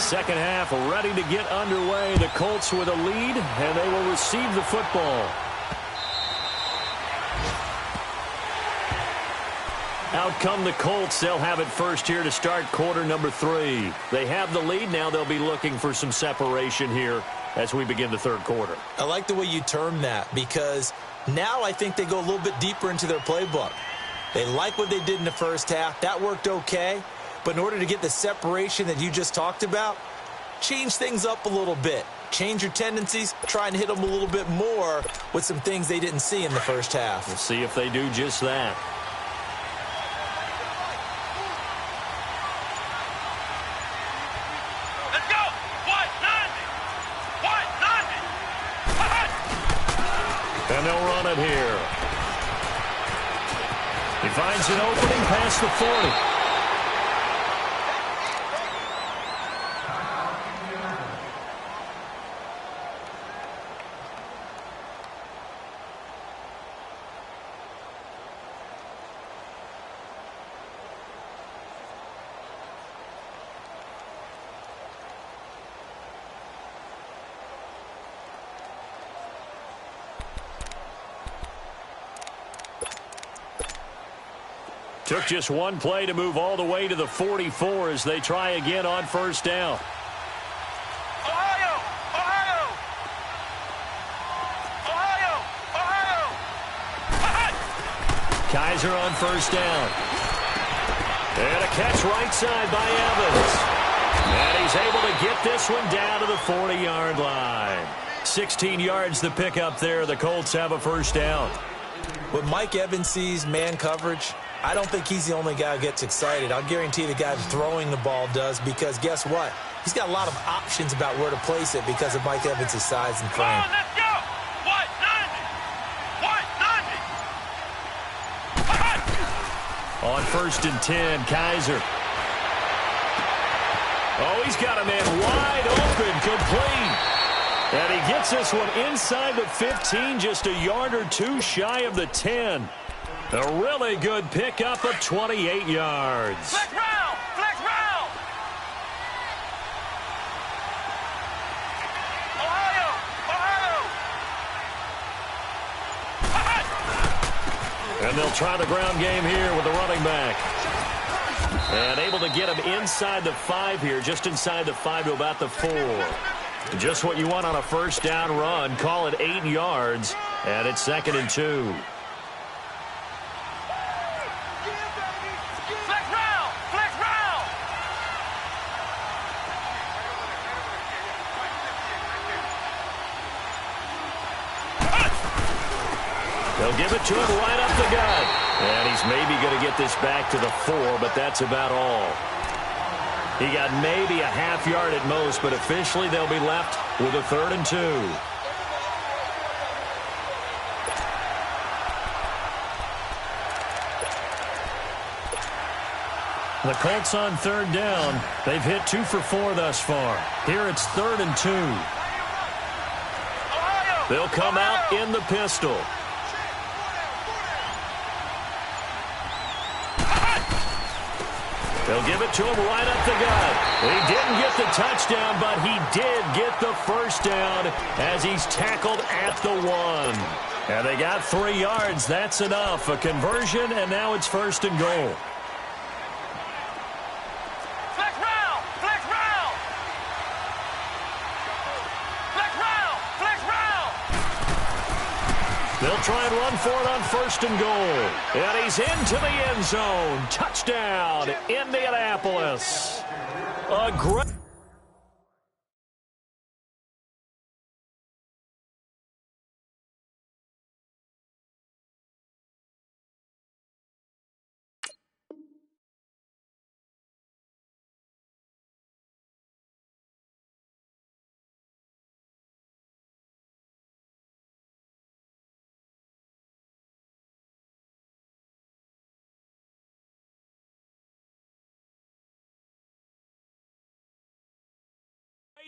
Second half ready to get underway. The Colts with a lead, and they will receive the football. Out come the Colts. They'll have it first here to start quarter number 3. They have the lead. Now they'll be looking for some separation here as we begin the third quarter. I like the way you term that, because now I think they go a little bit deeper into their playbook. They like what they did in the first half. That worked okay. But in order to get the separation that you just talked about, change things up a little bit. Change your tendencies, try and hit them a little bit more with some things they didn't see in the first half. We'll see if they do just that. Let's go! And they'll run it here. He finds an opening past the 40. Took just one play to move all the way to the 44 as they try again on first down. Ohio! Ohio! Ohio! Ohio! Kaiser on first down. And a catch right side by Evans. And he's able to get this one down to the 40-yard line. 16 yards the pickup there. The Colts have a first down. When Mike Evans sees man coverage, I don't think he's the only guy who gets excited. I'll guarantee the guy throwing the ball does, because guess what? He's got a lot of options about where to place it because of Mike Evans' size and frame. Come on, let's go! 190! 190! On first and 10, Kaiser. Oh, he's got a man wide open, complete. And he gets this one inside the 15, just a yard or two shy of the 10. A really good pickup of 28 yards. Flex round! Flex round! Ohio! Ohio! And they'll try the ground game here with the running back. And able to get him inside the 5 here, just inside the 5 to about the 4. Just what you want on a first down run. Call it 8 yards, and it's 2nd and 2. Flex round! Flex round! They'll give it to him right up the gut. And he's maybe going to get this back to the 4, but that's about all. He got maybe a half yard at most, but officially they'll be left with a 3rd and 2. The Colts on 3rd down. They've hit 2 for 4 thus far. Here it's 3rd and 2. They'll come out in the pistol. They'll give it to him right up the gut. He didn't get the touchdown, but he did get the first down as he's tackled at the 1. And they got 3 yards. That's enough. A conversion, and now it's 1st and goal. Flex round! Flex round! Flex round! Flex round! They'll try and run for it on 1st and goal. And he's into the end zone. Touchdown, Indianapolis. A great...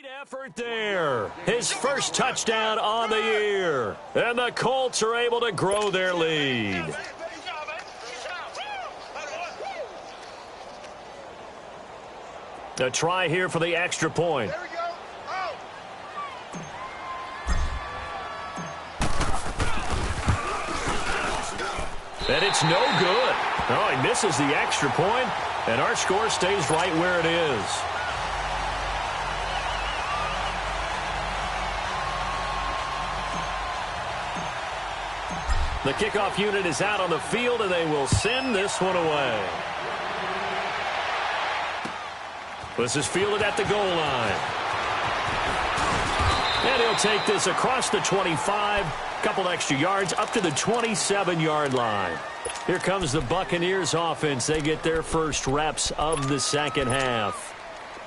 Great effort there. His first touchdown on the year. And the Colts are able to grow their lead. A try here for the extra point. There we go. Oh. And it's no good. Oh, he misses the extra point, and our score stays right where it is. The kickoff unit is out on the field, and they will send this one away. This is fielded at the goal line. And he'll take this across the 25, couple extra yards, up to the 27-yard line. Here comes the Buccaneers offense. They get their first reps of the second half.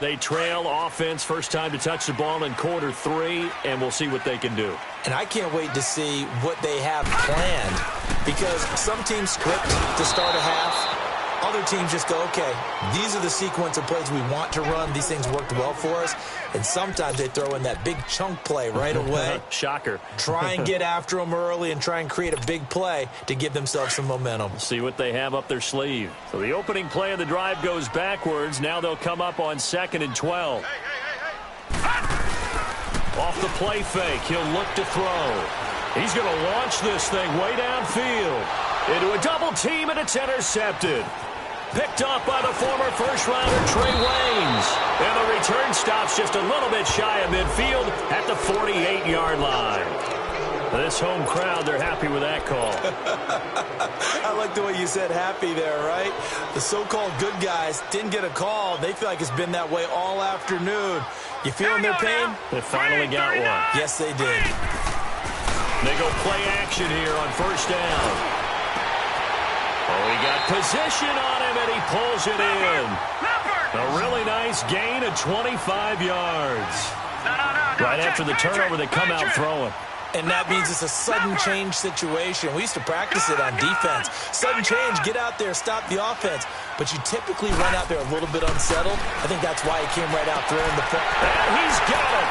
They trail offense, first time to touch the ball in quarter 3, and we'll see what they can do. And I can't wait to see what they have planned, because some teams script to start a half. Other teams just go, okay, these are the sequence of plays we want to run. These things worked well for us. And sometimes they throw in that big chunk play right away. Shocker. Try and get after them early and try and create a big play to give themselves some momentum. See what they have up their sleeve. So the opening play of the drive goes backwards. Now they'll come up on 2nd and 12. Off the play fake, he'll look to throw. He's going to launch this thing way downfield into a double team, and it's intercepted. Picked off by the former first-rounder Trey Waynes. And the return stops just a little bit shy of midfield at the 48-yard line. This home crowd, they're happy with that call. I like the way you said happy there, right? The so-called good guys didn't get a call. They feel like it's been that way all afternoon. You feeling their pain? They finally got one. Yes, they did. They go play action here on first down. Oh, he got position on him, and he pulls it in. A really nice gain of 25 yards. Right after the turnover, they come out throwing. And that means it's a sudden change situation. We used to practice it on defense. Sudden change, get out there, stop the offense. But you typically run out there a little bit unsettled. I think that's why he came right out throwing the foot. And he's got it.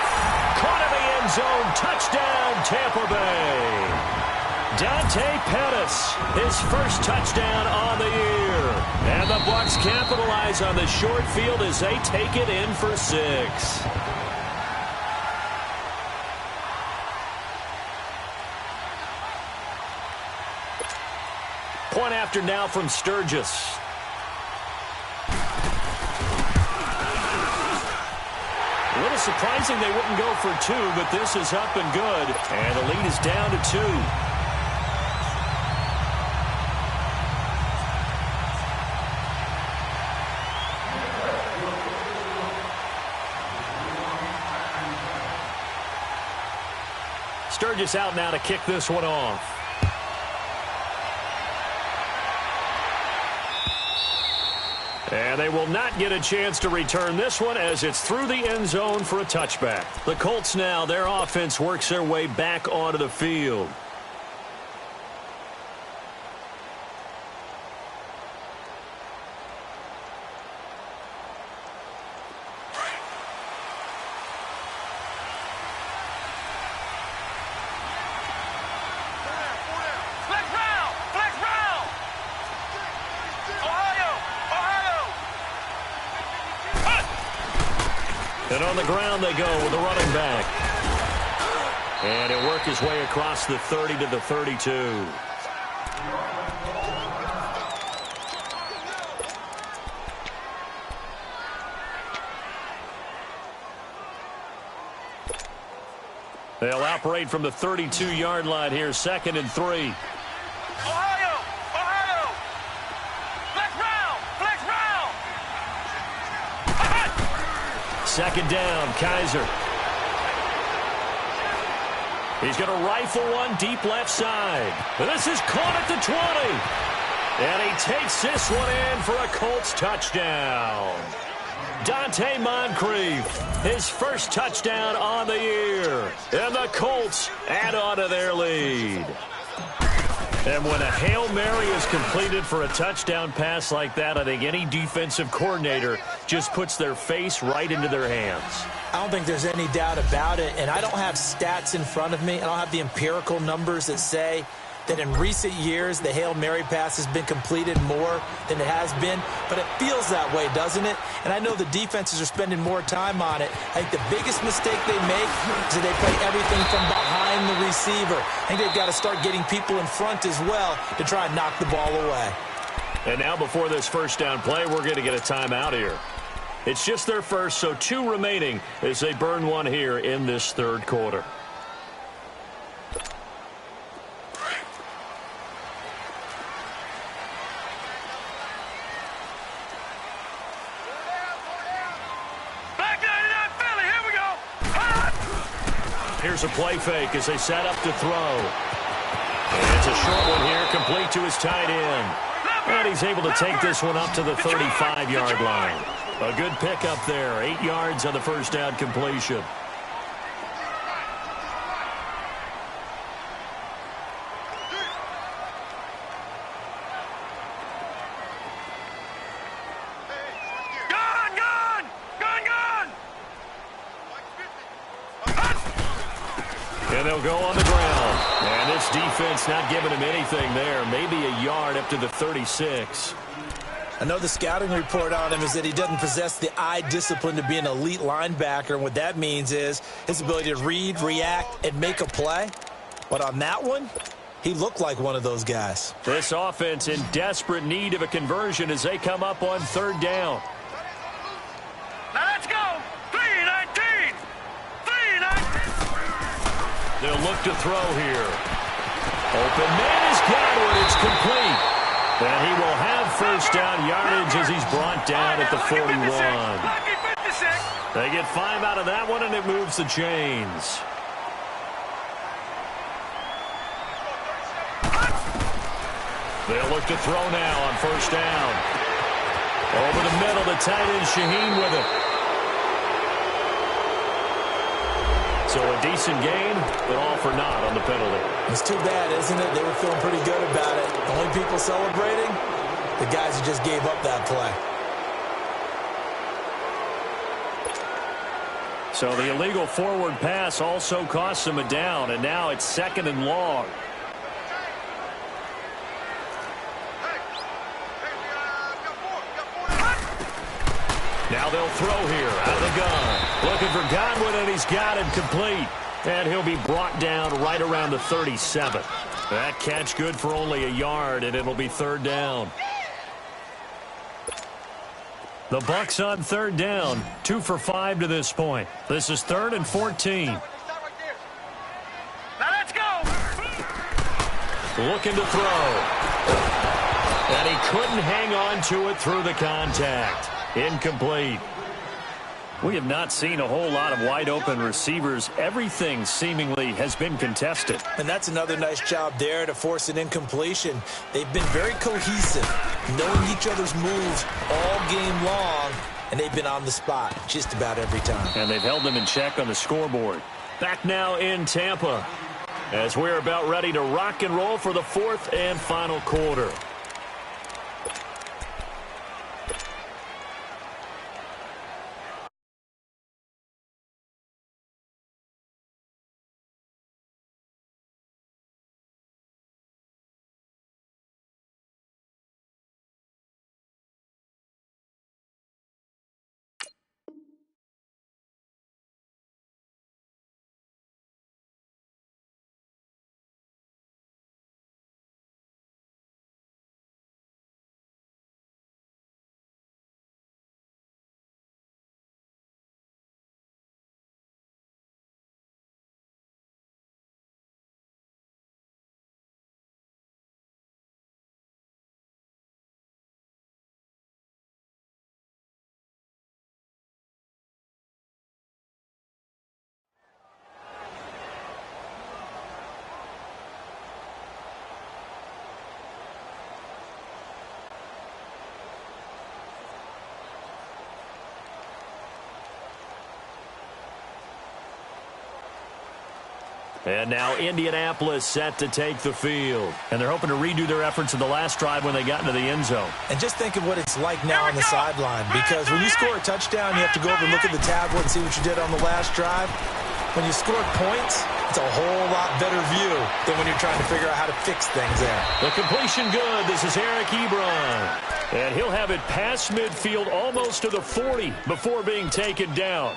Caught in the end zone. Touchdown, Tampa Bay. Dante Pettis, his first touchdown on the year. And the Bucs capitalize on the short field as they take it in for 6. Point after now from Sturgis. A little surprising they wouldn't go for 2, but this is up and good. And the lead is down to 2. Sturgis out now to kick this one off. And they will not get a chance to return this one as it's through the end zone for a touchback. The Colts now, their offense works their way back onto the field. And on the ground they go with the running back. And he'll work his way across the 30 to the 32. They'll operate from the 32-yard line here, 2nd and 3. Second down, Kaiser. He's going to rifle one deep left side. And this is caught at the 20. And he takes this one in for a Colts touchdown. Dante Moncrief, his first touchdown on the year. And the Colts add on to their lead. And when a Hail Mary is completed for a touchdown pass like that, I think any defensive coordinator just puts their face right into their hands. I don't think there's any doubt about it, and I don't have stats in front of me. I don't have the empirical numbers that say that in recent years the Hail Mary pass has been completed more than it has been, but it feels that way, doesn't it? And I know the defenses are spending more time on it. I think the biggest mistake they make is that they play everything from behind the receiver. I think they've got to start getting people in front as well to try and knock the ball away. And now before this first down play, we're going to get a timeout here. It's just their first, so 2 remaining as they burn one here in this third quarter. Here's a play fake as they set up to throw. And it's a short one here, complete to his tight end. And he's able to take this one up to the 35-yard line. A good pickup there, 8 yards on the first down completion. And they'll go on the ground. And this defense not giving him anything there. Maybe a yard up to the 36. I know the scouting report on him is that he doesn't possess the eye discipline to be an elite linebacker. And what that means is his ability to read, react, and make a play. But on that one, he looked like one of those guys. This offense in desperate need of a conversion as they come up on third down. Now let's go. 3-19. 3-19. They'll look to throw here. Open man is Godwin. It's complete. And he will have first down yardage as he's brought down at the 41. They get 5 out of that one, and it moves the chains. They'll look to throw now on first down. Over the middle, the tight end Shaheen with it. So a decent gain, but all for naught on the penalty. It's too bad, isn't it? They were feeling pretty good about it. The only people celebrating, the guys who just gave up that play. So the illegal forward pass also costs them a down, and now it's 2nd and long. Now they'll throw here out of the gun. Looking for Godwin, and he's got him complete. And he'll be brought down right around the 37. That catch good for only a yard, and it'll be third down. The Bucs on third down, 2 for 5 to this point. This is 3rd and 14. Now let's go. Looking to throw. And he couldn't hang on to it through the contact. Incomplete. We have not seen a whole lot of wide-open receivers. Everything seemingly has been contested. And that's another nice job there to force an incompletion. They've been very cohesive, knowing each other's moves all game long, and they've been on the spot just about every time. And they've held them in check on the scoreboard. Back now in Tampa as we're about ready to rock and roll for the 4th and final quarter. And now Indianapolis set to take the field. And they're hoping to redo their efforts in the last drive when they got into the end zone. And just think of what it's like now on the sideline. Because when you score a touchdown, you have to go over and look at the tablet and see what you did on the last drive. When you score points, it's a whole lot better view than when you're trying to figure out how to fix things there. The completion good. This is Eric Ebron. And he'll have it past midfield almost to the 40 before being taken down.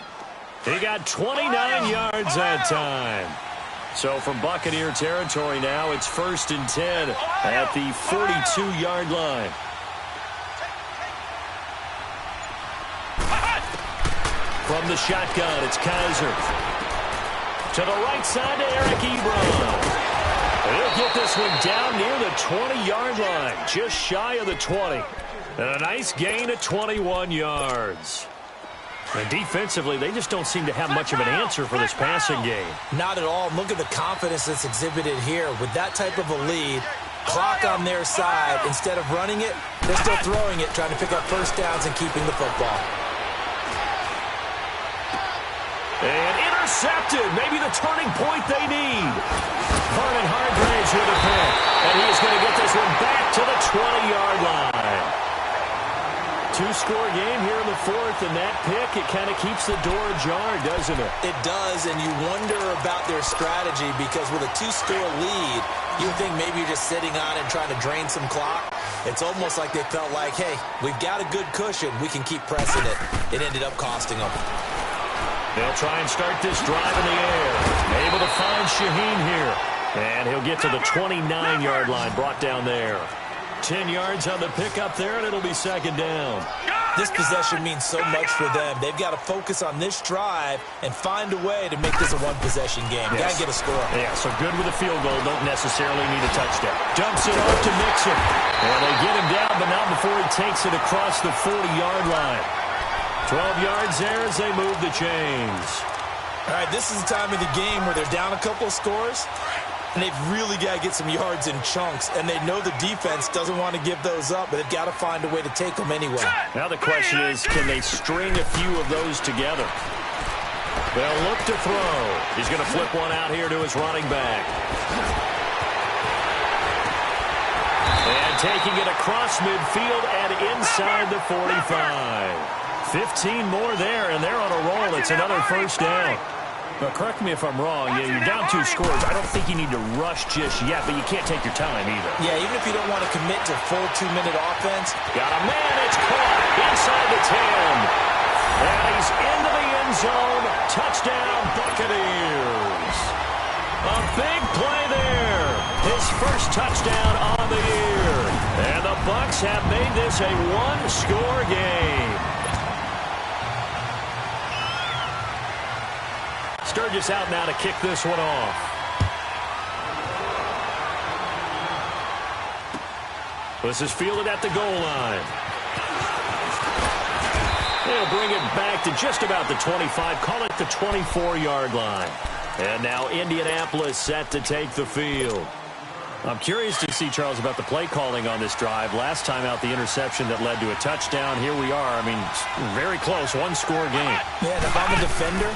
He got 29 yards that time. So from Buccaneer territory now, it's 1st and 10 at the 42-yard line. From the shotgun, it's Kaiser. To the right side to Eric Ebron. He'll get this one down near the 20-yard line, just shy of the 20. And a nice gain of 21 yards. And defensively, they just don't seem to have much of an answer for this passing game. Not at all. Look at the confidence that's exhibited here. With that type of a lead, clock on their side, instead of running it, they're still throwing it, trying to pick up first downs and keeping the football. And intercepted. Maybe the turning point they need. Vernon Hargraves with a pick. And he's going to get this one back to the 20-yard line. Two-score game here in the 4th, and that pick, it kind of keeps the door ajar, doesn't it? It does, and you wonder about their strategy because with a 2-score lead, you think maybe you're just sitting on it and trying to drain some clock. It's almost like they felt like, hey, we've got a good cushion. We can keep pressing it. It ended up costing them. They'll try and start this drive in the air. Able to find Shaheen here. And he'll get to the 29-yard line, brought down there. 10 yards on the pickup there, and it'll be 2nd down. This possession means so much for them. They've got to focus on this drive and find a way to make this a one-possession game. Yes. Got to get a score. Yeah, so good with a field goal. Don't necessarily need a touchdown. Dumps it off to Mixon. And they get him down, but not before he takes it across the 40-yard line. 12 yards there as they move the chains. All right, this is the time of the game where they're down a couple of scores, and they've really got to get some yards in chunks, and they know the defense doesn't want to give those up, but they've got to find a way to take them anyway. Now the question is, can they string a few of those together? They'll look to throw. He's going to flip one out here to his running back. And taking it across midfield and inside the 45. 15 more there, and they're on a roll. It's another first down. Now, correct me if I'm wrong. Yeah, you're down 2 scores. I don't think you need to rush just yet, but you can't take your time either. Yeah, even if you don't want to commit to full 2-minute offense. Got a man. It's caught inside the 10. And he's into the end zone. Touchdown, Buccaneers. A big play there. His first touchdown on the year. And the Bucs have made this a 1-score game. Sturgis out now to kick this one off. This is fielded at the goal line. They'll bring it back to just about the 25. Call it the 24-yard line. And now Indianapolis set to take the field. I'm curious to see, Charles, about the play calling on this drive. Last time out, the interception that led to a touchdown. Here we are. I mean, very close, 1-score game. Yeah, and if I'm a defender,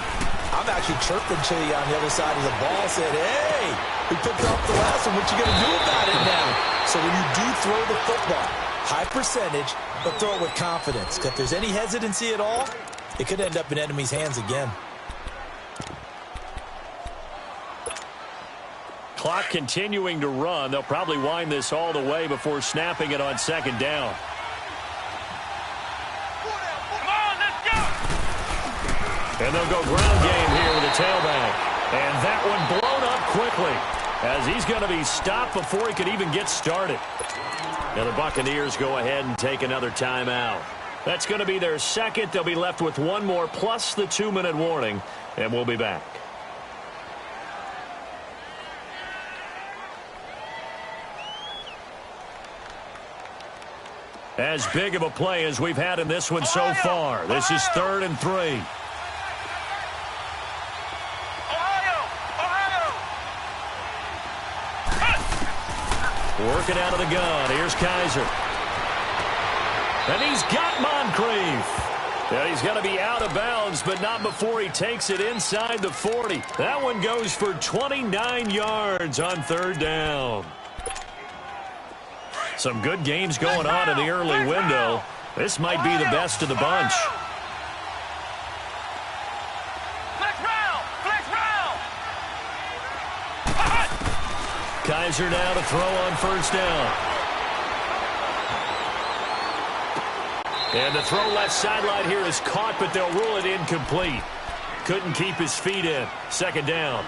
I'm actually chirping to you on the other side of the ball, said, hey, we picked up the last one. What you going to do about it now? So when you do throw the football, high percentage, but throw it with confidence. Because if there's any hesitancy at all, it could end up in enemy's hands again. Clock continuing to run. They'll probably wind this all the way before snapping it on 2nd down. Come on, let's go! And they'll go ground game here with a tailback. And that one blown up quickly as he's going to be stopped before he could even get started. Now the Buccaneers go ahead and take another timeout. That's going to be their 2nd. They'll be left with 1 more plus the 2-minute warning, and we'll be back. As big of a play as we've had in this one so far. This is 3rd and 3. Working out of the gun. Here's Kaiser. And he's got Moncrief. Yeah, he's going to be out of bounds, but not before he takes it inside the 40. That one goes for 29 yards on 3rd down. Some good games going on in the early window. This might be the best of the bunch. Flex round! Flex round! Kaiser now to throw on first down. And the throw left sideline here is caught, but they'll rule it incomplete. Couldn't keep his feet in. Second down.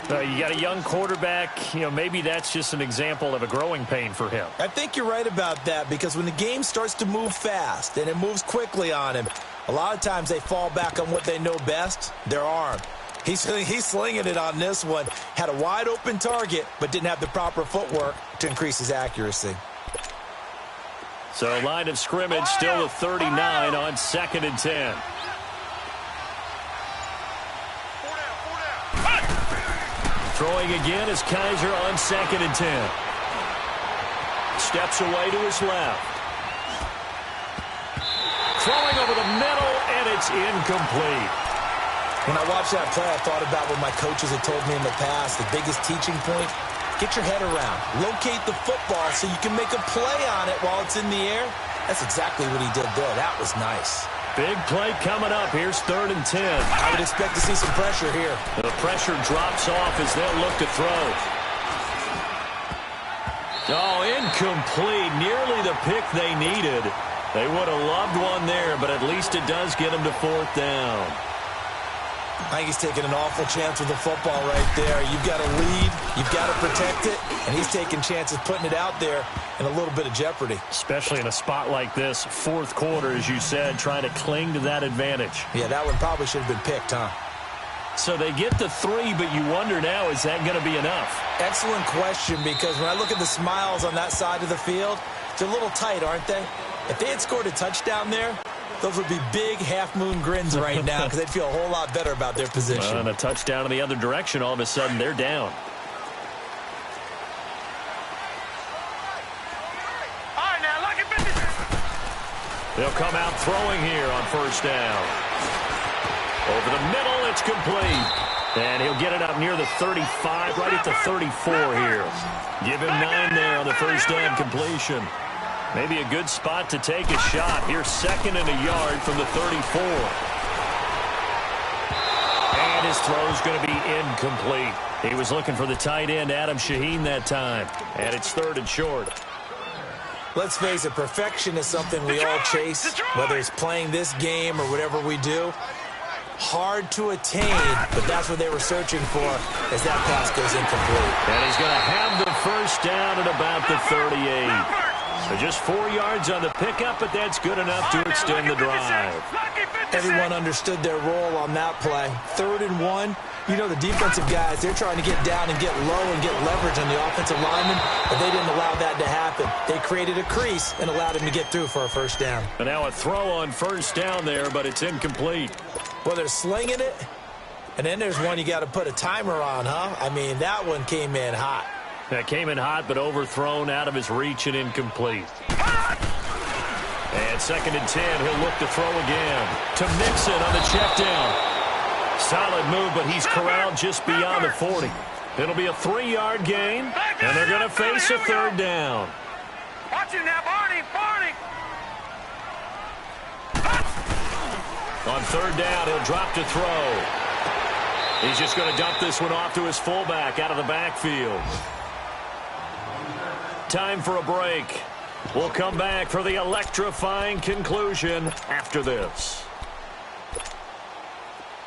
You got a young quarterback. Maybe that's just an example of a growing pain for him. I think you're right about that, because when the game starts to move fast and it moves quickly on him, a lot of times they fall back on what they know best, their arm. He's slinging it on this one. Had a wide-open target, but didn't have the proper footwork to increase his accuracy. So line of scrimmage still at 39 on 2nd and 10. Throwing again is Kaiser on 2nd and 10. Steps away to his left. Throwing over the middle, and it's incomplete. When I watched that play, I thought about what my coaches had told me in the past. The biggest teaching point, get your head around. Locate the football so you can make a play on it while it's in the air. That's exactly what he did there. That was nice. Big play coming up. Here's 3rd and 10. I would expect to see some pressure here. The pressure drops off as they'll look to throw. Oh, incomplete. Nearly the pick they needed. They would have loved one there, but at least it does get them to 4th down. I think he's taking an awful chance with the football right there. You've got to lead, you've got to protect it, and he's taking chances putting it out there in a little bit of jeopardy. Especially in a spot like this, 4th quarter, as you said, trying to cling to that advantage. Yeah, that one probably should have been picked, huh? So they get the 3, but you wonder now, is that going to be enough? Excellent question, because when I look at the smiles on that side of the field, they're a little tight, aren't they? If they had scored a touchdown there, those would be big half-moon grins right now, because they'd feel a whole lot better about their position. And a touchdown in the other direction, all of a sudden they're down. All right, now, look at this. They'll come out throwing here on first down. Over the middle, it's complete. And he'll get it up near the 35, right at the 34 here. Give him 9 there on the first down completion. Maybe a good spot to take a shot. Here's 2nd and a yard from the 34. And his throw's going to be incomplete. He was looking for the tight end, Adam Shaheen, that time. And it's 3rd and short. Let's face it, perfection is something we all chase, whether it's playing this game or whatever we do. Hard to attain, but that's what they were searching for as that pass goes incomplete. And he's going to have the first down at about the 38. So just 4 yards on the pickup, but that's good enough to extend the drive. Everyone understood their role on that play. 3rd and 1. You know the defensive guys, they're trying to get down and get low and get leverage on the offensive lineman, but they didn't allow that to happen. They created a crease and allowed him to get through for a first down. And now a throw on first down there, but it's incomplete. Well, they're slinging it, and then there's one you got to put a timer on, huh? I mean, that one came in hot. That came in hot, but overthrown, out of his reach and incomplete. And 2nd and 10, he'll look to throw again. To Mixon on the check down. Solid move, but he's corralled just beyond the 40. It'll be a 3-yard gain, and they're going to face a 3rd down. Watch him now, Barney. On 3rd down, he'll drop to throw. He's just going to dump this one off to his fullback out of the backfield. Time for a break. We'll come back for the electrifying conclusion after this.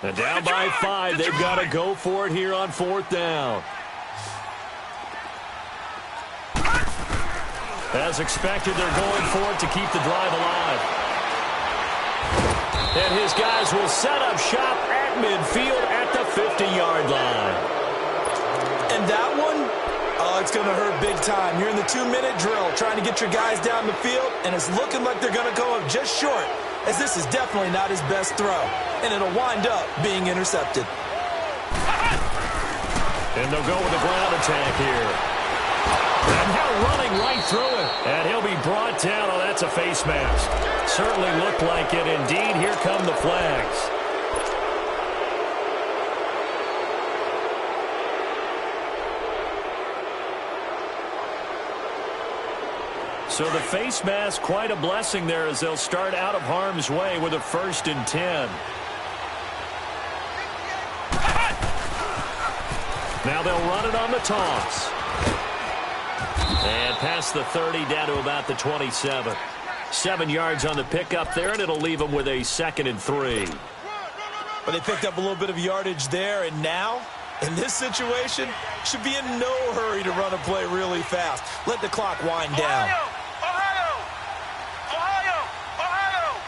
And down by 5, they've got to go for it here on 4th down. As expected, they're going for it to keep the drive alive. And his guys will set up shop at midfield at the 50-yard line. And that one, oh, it's going to hurt big time. You're in the 2-minute drill trying to get your guys down the field, and it's looking like they're going to go up just short, as this is definitely not his best throw, and it'll wind up being intercepted. And they'll go with a ground attack here. And now running right through it. And he'll be brought down. Oh, that's a face mask. Certainly looked like it. Indeed, here come the flags. So the face mask, quite a blessing there as they'll start out of harm's way with a 1st and 10. Now they'll run it on the toss. And past the 30, down to about the 27. 7 yards on the pickup there, and it'll leave them with a 2nd and 3. But they picked up a little bit of yardage there, and now, in this situation, should be in no hurry to run a play really fast. Let the clock wind down. Ohio! Ohio! Ohio!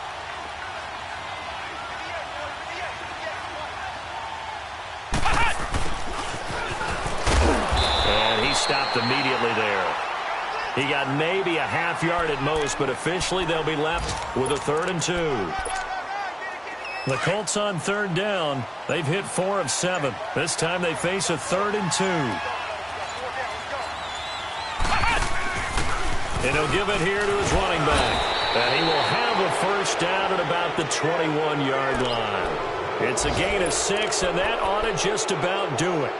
And he stopped immediately there. He got maybe a half yard at most, but officially they'll be left with a 3rd and 2. The Colts on 3rd down. They've hit 4 of 7. This time they face a 3rd and 2. And he'll give it here to his running back. And he will have a 1st down at about the 21-yard line. It's a gain of 6, and that ought to just about do it.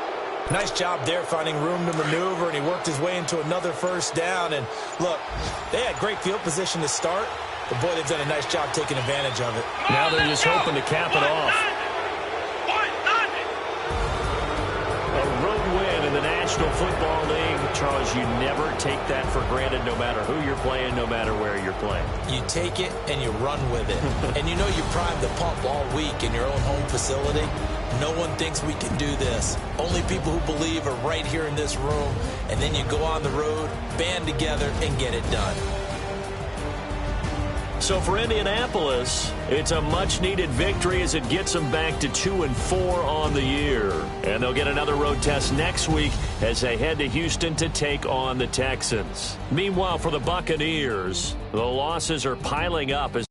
Nice job there finding room to maneuver, and he worked his way into another 1st down. And look, they had great field position to start, but boy, they've done a nice job taking advantage of it. Now they're just hoping to cap it off. A road win in the National Football League. Charles, you never take that for granted no matter who you're playing, no matter where you're playing. You take it and you run with it. And you know you primed the pump all week in your own home facility. No one thinks we can do this. Only people who believe are right here in this room. And then you go on the road, band together, and get it done. So for Indianapolis, it's a much-needed victory as it gets them back to 2-4 on the year. And they'll get another road test next week as they head to Houston to take on the Texans. Meanwhile, for the Buccaneers, the losses are piling up as